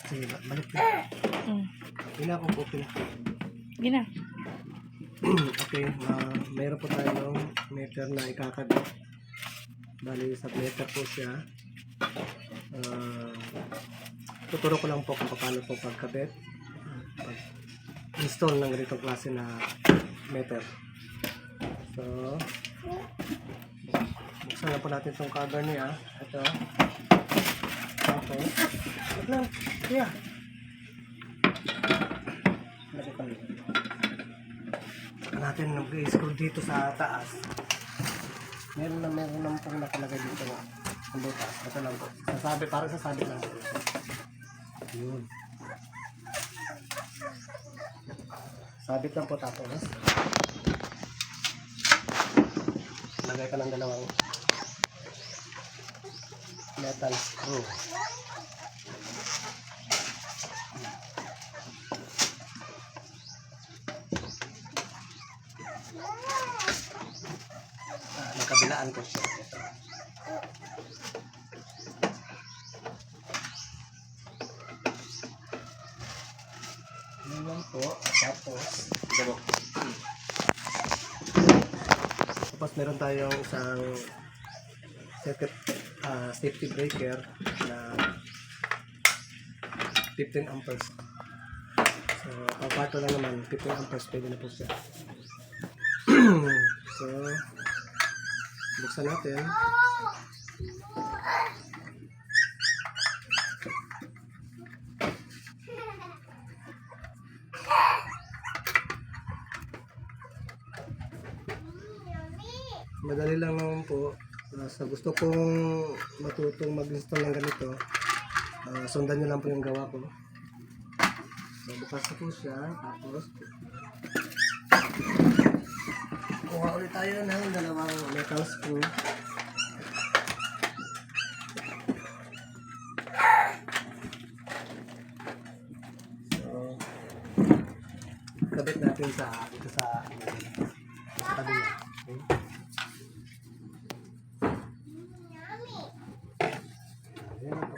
Sige, balik na. Pila akong po pila. Gina. Okay, mayroon po tayo ng meter na ikakabit. Bali, sa meter po siya. Tuturo ko lang po kung paano po pagkabit. Install ng ganitong klase na meter. So, buksan na po natin itong cover niya. Ito. Okay. Wait lang. Kaya. Lagi pa rin. Natin nag-screw dito sa taas. Meron na pong nakalagay dito na ang butas. Ito lang po. Sasabi, parang sasabi lang po. Yun. Sabit lang po tapos. Lagay ka ng dalawang metal screw. Nakabilaan ko siya. Yun lang po. Tapos meron tayong isang safety breaker na 15 amperes. So, papato lang naman, 15 amperes pwede na po siya. So, buksan natin. Madali lang naman po. Sa gusto kong matutong mag-install ng ganito, sundan nyo lang po yung gawa ko. So, bukas na po siya. Tapos, kuha ulit tayo ng dalawang metal screw. So, kabit natin dito sa tabi niya. Okay? Ayan na po.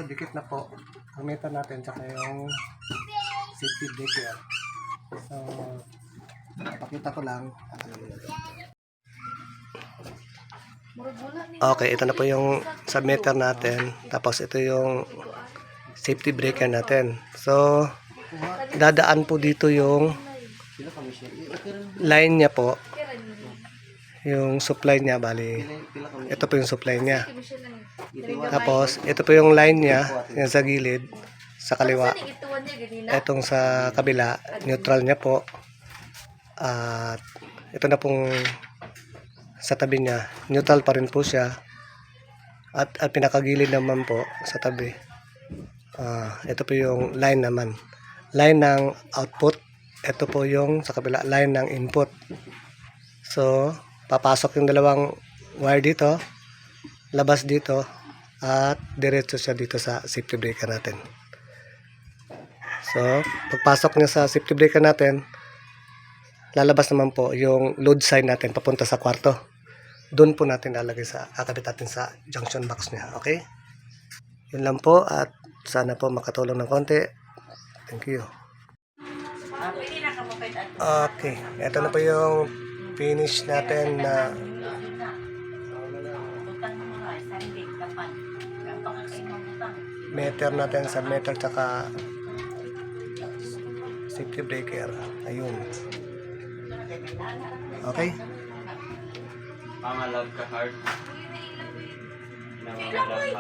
Dikit na po ang meter natin tsaka yung safety breaker. So, pakita ko lang. Okay, ito na po yung submeter natin. Tapos ito yung safety breaker natin. So, dadaan po dito yung line niya po. Yung supply niya, bali. Ito po yung supply niya. Tapos, ito po yung line niya, yung sa gilid, sa kaliwa. Itong sa kabila, neutral niya po. At ito na pong sa tabi niya, neutral pa rin po siya. At pinakagilid naman po sa tabi. Ito po yung line naman. Line ng output. Ito po yung sa kabila, line ng input. So, papasok yung dalawang wire dito, labas dito, at diretso siya dito sa safety breaker natin. So, pagpasok niya sa safety breaker natin, lalabas naman po yung load sign natin papunta sa kwarto. Doon po natin lalagay kakabit natin sa junction box niya. Okay? Yun lang po at sana po makatulong ng konti. Thank you. Okay. Ito na po yung finish natin na meter natin sa meter tsaka safety breaker. Ayun. Okay? Pangalag ka hard. ng